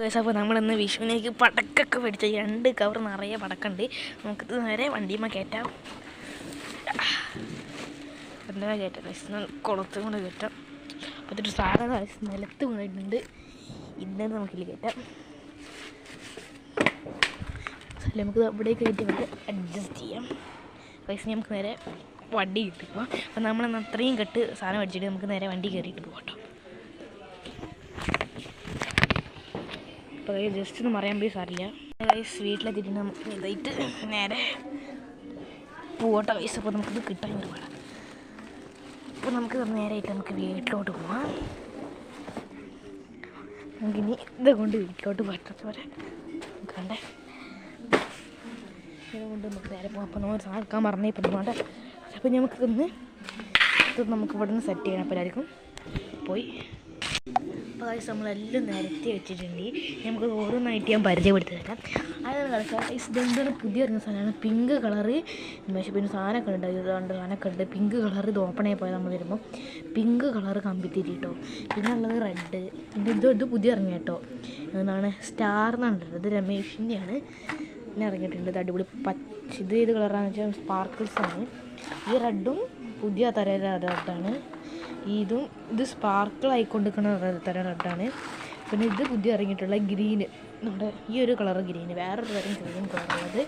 അപ്പോൾ നമ്മളിന്ന് വിഷുവിനേക്ക് പടക്കൊക്കെ മേടിച്ച 2 കവർ നിറയെ പടക്കുണ്ട്. നമുക്കിത് നേരെ വണ്ടിയുമ്മ കയറ്റാം. എന്താ കയറ്റാം കുളത്തും കൊണ്ട് കയറ്റാം. അപ്പോൾ ഇതൊരു സാധനം നിലത്ത് വീണിട്ടുണ്ട്. ഇന്നത് നമുക്കില്ല കയറ്റാം. നമുക്ക് അവിടെ കയറ്റി അഡ്ജസ്റ്റ് ചെയ്യാം. പൈസ നമുക്ക് നേരെ വണ്ടി കിട്ടിപ്പോൾ അപ്പോൾ നമ്മളന്ന് അത്രയും കെട്ട് സാധനം അടിച്ചിട്ട് നമുക്ക് നേരെ വണ്ടി കയറിയിട്ട് പോകട്ടോ. അപ്പോൾ ജസ്റ്റ് ഒന്ന് പറയാൻ പോയി സാറില്ല. വീട്ടിലെത്തിയിട്ട് നമുക്ക് ഇതായിട്ട് നേരെ പോകട്ടോ പൈസ. അപ്പോൾ നമുക്കിത് കിട്ടാൻ ഒരുപാട്. അപ്പോൾ നമുക്ക് നേരെയായിട്ട് നമുക്ക് വീട്ടിലോട്ട് പോവാം. നമുക്കിനി ഇതുകൊണ്ട് വീട്ടിലോട്ട് പറ്റാത്ത പോലെ കണ്ടേ ഇതുകൊണ്ട് നമുക്ക് നേരെ പോകാം. അപ്പോൾ നമ്മൾ സാധനം എടുക്കാൻ പറഞ്ഞേ ഇപ്പം. അപ്പോൾ നമുക്കിന്ന് നമുക്ക് ഇവിടെ നിന്ന് സെറ്റ് ചെയ്യണം. അപ്പോൾ എല്ലാവർക്കും പോയി അപ്പോൾ നമ്മളെല്ലാം നിരത്തി വെച്ചിട്ടുണ്ട്. നമുക്ക് ഓരോന്നായിട്ട് ഞാൻ പരിചയപ്പെടുത്തി തരാം. അതാണ് കളിക്കാം. ഇതെന്താണ് പുതിയ ഇറങ്ങിയ സാധനമാണ്. പിങ്ക് കളറ് പക്ഷേ പിന്നെ സാധനമൊക്കെ ഉണ്ട്. ഇതുകൊണ്ട് സാധനമൊക്കെ ഉണ്ട്. പിങ്ക് കളർ ഇത് ഓപ്പൺ ആയി പോയാൽ നമ്മൾ വരുമ്പോൾ പിങ്ക് കളറ് കമ്പിത്തിരി കേട്ടോ. പിന്നെ ഉള്ളത് റെഡ്. പിന്നെ ഇത് പുതിയ ഇറങ്ങിയ കേട്ടോ. എന്താണ് സ്റ്റാർ എന്നുണ്ട്. ഇത് രമേഷിൻ്റെയാണ്. പിന്നെ ഇറങ്ങിയിട്ടുണ്ട്. ഇത് അടിപൊളി ഇത് ഏത് കളറാണെന്ന് വെച്ചാൽ സ്പാർക്കിൾസാണ്. ഈ റെഡും പുതിയ തരം റെഡാണ്. ഇത് സ്പാർക്കിൾ ആയിക്കൊണ്ടിരിക്കുന്ന തരം റെഡാണ്. പിന്നെ ഇത് പുതിയ ഇറങ്ങിയിട്ടുള്ള ഗ്രീന്. നമ്മുടെ ഈ ഒരു കളർ ഗ്രീന്. വേറൊരു തരം ഗ്രീൻ കളറുള്ളത്.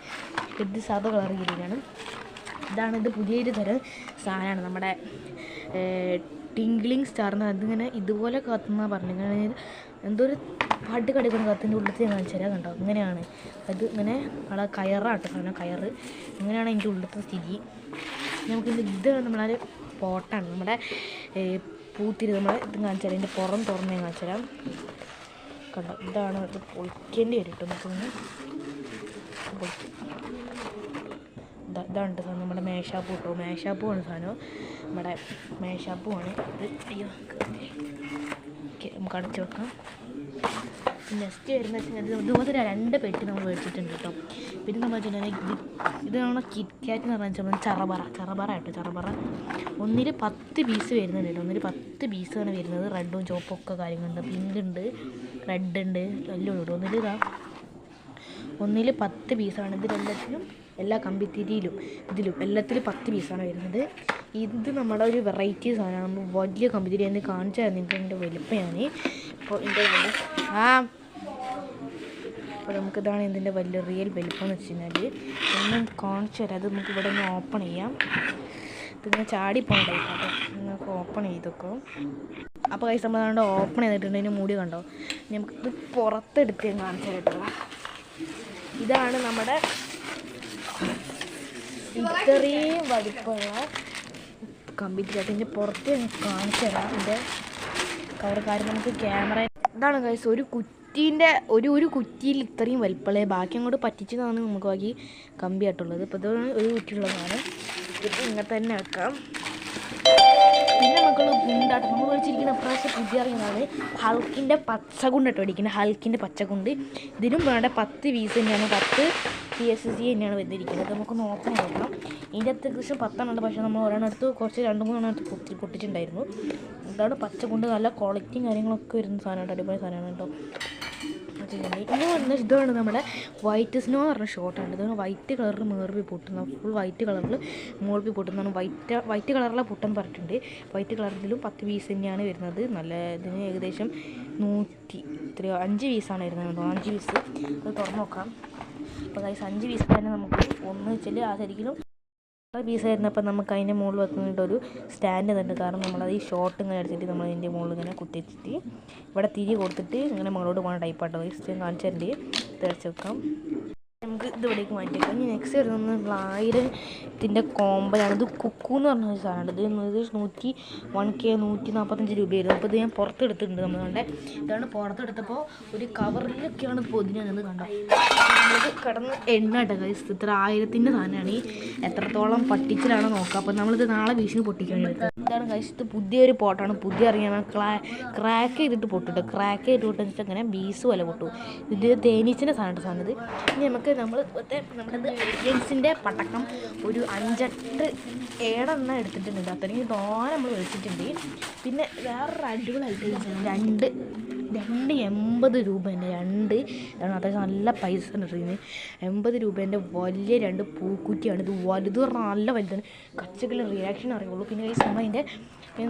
ഇത് സാധാ കളർ ഗ്രീനാണ്. ഇത് പുതിയൊരു തരം സാധനമാണ്. നമ്മുടെ ടിംഗ്ലിങ് സ്റ്റാറിന് അതിങ്ങനെ ഇതുപോലെ കത്തുന്ന പറഞ്ഞിങ്ങനെ എന്തോ ഒരു പാട്ട് കടിക്കുന്ന കത്തിൻ്റെ ഉള്ളത്തിൽ ഞാൻ കാണിച്ചു തരാം. കണ്ടോ ഇങ്ങനെയാണ് അത്. ഇങ്ങനെ അവിടെ കയറാട്ടോ സാധനം. കയറ് ഇങ്ങനെയാണ് അതിൻ്റെ ഉള്ളത്തെ സ്ഥിതി. നമുക്കിത് ഇത് നമ്മളൊരു പോട്ടാണ്. നമ്മുടെ പൂത്തിരി നമ്മൾ ഇത് കാണിച്ചു തരാം. ഇതിൻ്റെ പുറം തുറന്ന് ഞാൻ കാണിച്ചു തരാം. കണ്ടോ ഇതാണ്. ഇത് പൊളിക്കേണ്ടി വരും കേട്ടോ. നമുക്കൊന്ന് ഇതാണ് സാധനം. നമ്മുടെ മേശാപ്പൂ കേട്ടോ. മേശാപ്പൂവാണ് സാധനം. നമ്മുടെ മേശാപ്പൂവാണ് ഇത്. അയ്യോ ഓക്കെ നമുക്ക് അടച്ചു വെക്കാം. നെക്സ്റ്റ് വരുന്ന വെച്ചാൽ ഇതുപോലെ 2 പെട്ടി നമ്മൾ മേടിച്ചിട്ടുണ്ട് കേട്ടോ. പിന്നെ നമ്മൾ വെച്ചിട്ടുണ്ടെങ്കിൽ ഇത് നമ്മൾ കിറ്റ്കാറ്റ് എന്ന് പറഞ്ഞാൽ ചെറബറ കേട്ടോ. ചെറബറ ഒന്നിൽ 10 പീസ് വരുന്നുണ്ട് കേട്ടോ. ഒന്നിൽ 10 പീസാണ് വരുന്നത്. റെഡും ചുവപ്പും ഒക്കെ കാര്യങ്ങളുണ്ട്. പിങ്ക് ഉണ്ട്, റെഡ് ഉണ്ട്, എല്ലാം ഉണ്ട്. ഒന്നിൽ 10 പീസാണ്. ഇതിലെല്ലാത്തിലും എല്ലാ കമ്പിത്തിരിയിലും ഇതിലും എല്ലാത്തിലും 10 പീസാണ് വരുന്നത്. ഇത് നമ്മുടെ ഒരു വെറൈറ്റി സാധനമാണ്. വലിയ കമ്പിത്തിരി എന്ന് കാണിച്ചു തരാം നിങ്ങൾക്ക്. എൻ്റെ വലുപ്പമാണ് ഇപ്പോൾ ഇതിൻ്റെ അപ്പോൾ നമുക്കിതാണ് ഇതിൻ്റെ വലിയ റിയൽ വലുപ്പം എന്ന് വെച്ച് കഴിഞ്ഞാൽ. ഒന്നും കാണിച്ചു തരാം. അത് നമുക്ക് ഇവിടെ ഒന്ന് ഓപ്പൺ ചെയ്യാം. ഇതിങ്ങനെ ചാടിപ്പോണ്ടായിട്ടോ. നിങ്ങൾക്ക് ഓപ്പൺ ചെയ്തൊക്കെ. അപ്പോൾ കൈസ് നമ്മളാണ്ട് ഓപ്പൺ ചെയ്തിട്ടുണ്ട്. അതിന് മൂടി കണ്ടോ. നമുക്കിത് പുറത്തെടുത്ത് കാണിച്ചു തരട്ടോ. ഇതാണ് നമ്മുടെ ഇത്രയും വലിപ്പമുള്ള കമ്പിത്തിരി. അതിൻ്റെ പുറത്ത് കാണിച്ചു തരാം. ഇതിൻ്റെ കവർ നമുക്ക് ക്യാമറ ഇതാണ് കൈസ്. ഒരു കുറ്റിയിൽ ഇത്രയും വലിപ്പമുള്ള. ബാക്കി അങ്ങോട്ട് പറ്റിച്ചതാണ് നമുക്ക് ബാക്കി കമ്പി ആയിട്ടുള്ളത്. ഇപ്പോൾ ഇതാണ് ഒരു കുറ്റിയുള്ളതാണ്. ഇത് ഇങ്ങനെ തന്നെ വെക്കാം. പിന്നെ നമുക്കുള്ള ഗുണ്ടാട്ടം നമ്മൾ മേടിച്ചിരിക്കുന്ന പ്രാവശ്യം പുതിയ ഇറങ്ങുന്നതാണ് ഹൾക്കിൻ്റെ പച്ചഗുണ്ട് കേട്ടോ. അടിക്കുന്നത് ഹൾക്കിൻ്റെ പച്ചഗുണ്ട്. ഇതിനും വേണ്ട 10 പീസ് തന്നെയാണ്. 10 PSC തന്നെയാണ് വന്നിരിക്കുന്നത്. നമുക്കൊന്ന് ഓപ്പൺ നോക്കാം. ഇതിൻ്റെ അകത്ത് ഏകദേശം 10 ഉണ്ട്. പക്ഷേ നമ്മൾ ഒരെണ്ണടുത്ത് കുറച്ച് 2-3 എണ്ണത്ത് പൊട്ടിച്ചിട്ടുണ്ടായിരുന്നു. ഇതാണ് പച്ചഗുണ്ട്. നല്ല ക്വാളിറ്റിയും കാര്യങ്ങളൊക്കെ വരുന്ന സാധനമാണ്. അടിപൊളി സാധനമാണ് കേട്ടോ. ഇനി വന്ന ഇതാണ് നമ്മുടെ വൈറ്റ് സ്നോ എന്ന് പറഞ്ഞ ഷോട്ടാണ്. ഇതാണ് വൈറ്റ് കളറിൽ മേർവി പൊട്ടുന്ന. ഫുൾ വൈറ്റ് കളറിൽ മേർവി പൊട്ടുന്നതാണ്. വൈറ്റ് കളറിലെ പൊട്ടെന്ന് പറഞ്ഞിട്ടുണ്ട്. വൈറ്റ് കളറിലും 10 പീസ് തന്നെയാണ് വരുന്നത്. നല്ല ഇതിന് ഏകദേശം 5 പീസാണ് വരുന്നത് കേട്ടോ. 5 പീസ് അത് തുറന്ന് നോക്കാം. അപ്പോൾ ഗൈസ് 5 പീസ് തന്നെ നമുക്ക് ഒന്ന് വെച്ചാൽ ആ ശരിക്കും പീസ് ആയിരുന്നപ്പോൾ നമുക്ക് അതിൻ്റെ മുകളിൽ വെക്കുന്നിട്ട് ഒരു സ്റ്റാൻഡ് തന്നെ. കാരണം നമ്മളത് ഈ ഷോട്ട് ഇങ്ങനെ എടുത്തിട്ട് നമ്മൾ അതിൻ്റെ മുകളിൽ ഇങ്ങനെ കുത്തിച്ചിട്ട് ഇവിടെ തിരി കൊടുത്തിട്ട് ഇങ്ങനെ മുകളോട്ട് പോകുന്ന ടൈപ്പാട്ടോ. ഞാൻ കാണിച്ചു തരേണ്ടി തെളിച്ച് വെക്കാം. നമുക്ക് ഇത് ഇവിടേക്ക് മാറ്റി വെക്കാം. ഇനി നെക്സ്റ്റ് വരുന്നത് 1000ത്തിൻ്റെ കോമ്പലാണ്. ഇത് കുക്കു എന്ന് പറഞ്ഞ ഒരു സാധനമാണ്. ഇത് 145 രൂപയായിരുന്നു. അപ്പോൾ ഇത് ഞാൻ പുറത്തെടുത്തിട്ടുണ്ട്. നമ്മളുടെ ഇതാണ് പുറത്തെടുത്തപ്പോൾ ഒരു കവറിലൊക്കെയാണ് പൊതിഞ്ഞത്. കണ്ടോ നമ്മൾക്ക് കിടന്ന് എണ്ണ കേട്ടോ. ഇത്ര 1000ത്തിൻ്റെ സാധനമാണ്. എത്രത്തോളം പട്ടിച്ചിലാണോ നോക്കാം. അപ്പോൾ നമ്മളിത് നാളെ വീശിന് പൊട്ടിക്കാൻ എടുക്കാം. ഇതാണ് കഴിച്ചിട്ട് പുതിയൊരു പോട്ടാണ്, പുതിയ അറിയാൻ ക്രാക്ക് ചെയ്തിട്ട് പൊട്ടിട്ട് ക്രാക്ക് ചെയ്തിട്ട് പൊട്ടിട്ട് അങ്ങനെ ബീസ് പോലെ പൊട്ടു. ഇത് തേനീച്ചിൻ്റെ സാധനം ഇത്. ഇനി നമുക്ക് നമ്മുടെ ഏജൻസിൻ്റെ പടക്കം ഒരു 5-8 എടുത്തിട്ടുണ്ട്. അത്രയും തോനെ നമ്മൾ മേടിച്ചിട്ടുണ്ട്. പിന്നെ വേറൊരു അടിപൊളിയായിട്ട് 280 രൂപേൻ്റെ അത്യാവശ്യം നല്ല പൈസ ഉണ്ട്. 80 രൂപേൻ്റെ വലിയ 2 പൂക്കുറ്റിയാണ്. ഇത് വലുത് പറഞ്ഞാൽ നല്ല വലുതാണ്. കച്ചകളിൽ റിയാക്ഷൻ അറിയുള്ളൂ. പിന്നെ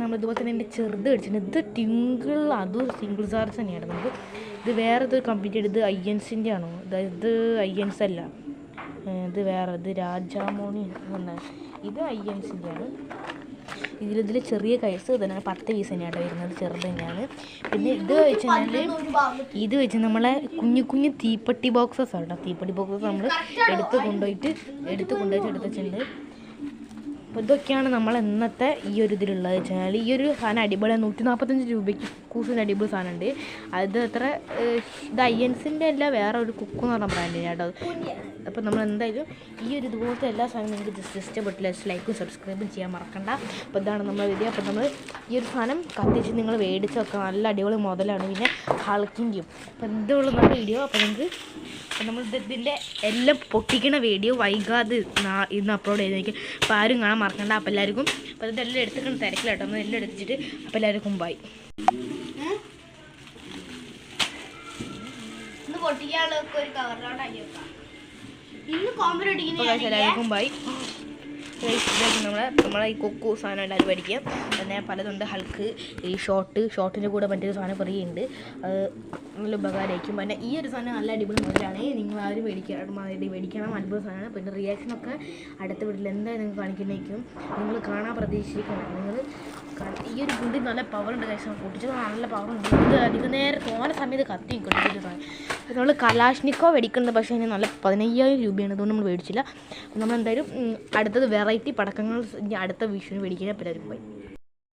നമ്മൾ ഇതുപോലെ തന്നെ എൻ്റെ ചെറുത് മേടിച്ചിട്ടുണ്ട്. ഇത് അതും സിംഗിൾ ചാർജ് തന്നെയാണ്. നമുക്ക് ഇത് വേറെ ഇതൊരു കമ്പനി, ഇത് INCൻ്റെ ആണോ? ഇത് INC അല്ല, ഇത് വേറെ, ഇത് രാജാമോണി എന്നാണ്. ഇത് INCൻ്റെ ആണ്. ഇതിൽ ചെറിയ കൈസ് തന്നെ 10 പീസ് തന്നെയാണ് വരുന്നത്, ചെറുത് തന്നെയാണ്. പിന്നെ ഇത് വെച്ച് നമ്മളെ കുഞ്ഞു തീപ്പെട്ടി ബോക്സസ് ആണ്. തീപ്പെട്ടി ബോക്സസ് നമ്മൾ എടുത്ത് കൊണ്ടുപോയിട്ട് വെച്ചിട്ടുണ്ട്. അപ്പോൾ ഇതൊക്കെയാണ് നമ്മൾ ഇന്നത്തെ ഈ ഒരു ഇതിലുള്ളത് വെച്ചാൽ. ഈ ഒരു സാധനം അടിപൊളിയാണ്. 145 രൂപയ്ക്ക് കുക്കൂസിൻ്റെ അടിപൊളി സാധനം ഉണ്ട്. ഇത് ഇത് INCൻ്റെ അല്ല, വേറെ ഒരു കുക്കു എന്ന് പറഞ്ഞ ബ്രാൻഡിന് കേട്ടോ. അപ്പോൾ നമ്മൾ എന്തായാലും ഈ ഒരു ഇതുപോലത്തെ എല്ലാ സാധനവും നിങ്ങൾക്ക് ഇഷ്ടപ്പെട്ടില്ല, ലൈക്കും സബ്സ്ക്രൈബും ചെയ്യാൻ മറക്കണ്ട. അപ്പോൾ ഇതാണ് നമ്മുടെ വീഡിയോ. അപ്പോൾ നമ്മൾ ഈ ഒരു സാധനം കത്തിച്ച് നിങ്ങൾ മേടിച്ച് വെക്കാം, നല്ല അടിപൊളി മുതലാണ്. പിന്നെ ഹൾക്കിൻ്റെയും അപ്പോൾ എന്തുള്ള നമ്മുടെ വീഡിയോ. അപ്പോൾ നമ്മൾ ഇതിൻ്റെ എല്ലാം പൊട്ടിക്കണ വീഡിയോ വൈകാതെ ഇന്ന് അപ്ലോഡ് ചെയ്തേക്കും. അപ്പോൾ ആരും കാണാൻ മറക്കണ്ട. അപ്പോൾ എല്ലാവർക്കും അപ്പോൾ ഇതെല്ലാം എടുത്തിട്ട് തിരക്കില്ല കേട്ടോ. നമ്മൾ എല്ലാം എടുത്തിട്ട് അപ്പോൾ എല്ലാവർക്കും ബൈ. എല്ലാവർക്കും ബൈ. നമ്മളെ ഈ കൊക്കു സാധനം എല്ലാവരും പഠിക്കുക. പിന്നെ പലതുണ്ട്, ഹൾക്ക്, ഈ ഷോട്ടിൻ്റെ കൂടെ മറ്റൊരു സാധനം കുറേ ഉണ്ട്. അത് നല്ല ഉപകാരമായിരിക്കും. പിന്നെ ഈ ഒരു സാധനം നല്ല അടിപൊളി മുതലാണ്. നിങ്ങൾ ആരും മേടിക്കണം, അടിപൊളി സാധനമാണ്. പിന്നെ റിയാക്ഷനൊക്കെ അടുത്ത വീട്ടിൽ എന്തായാലും നിങ്ങൾ കാണിക്കുന്നതായിരിക്കും. നിങ്ങൾ കാണാൻ പ്രതീക്ഷിക്കണം. ഈ ഒരു ഗുണ്ടി നല്ല പവറുണ്ട്. കഴിച്ചാൽ പൊട്ടിച്ചത് നല്ല പവറുണ്ട്. ഇത് അധികം നേരം തോന്ന സമയത്ത് കത്തി കൊണ്ടിട്ട് സാധനം. നമ്മൾ കലാഷ്നിക്കോ മേടിക്കുന്നത്, പക്ഷേ അതിന് നല്ല 15,000 രൂപയാണ്. അതുകൊണ്ട് നമ്മൾ മേടിച്ചില്ല. നമ്മളെന്തായാലും അടുത്തത് വെറൈറ്റി പടക്കങ്ങൾ അടുത്ത വിഷുവിന് മേടിക്കാൻ എല്ലാവരും പോയി.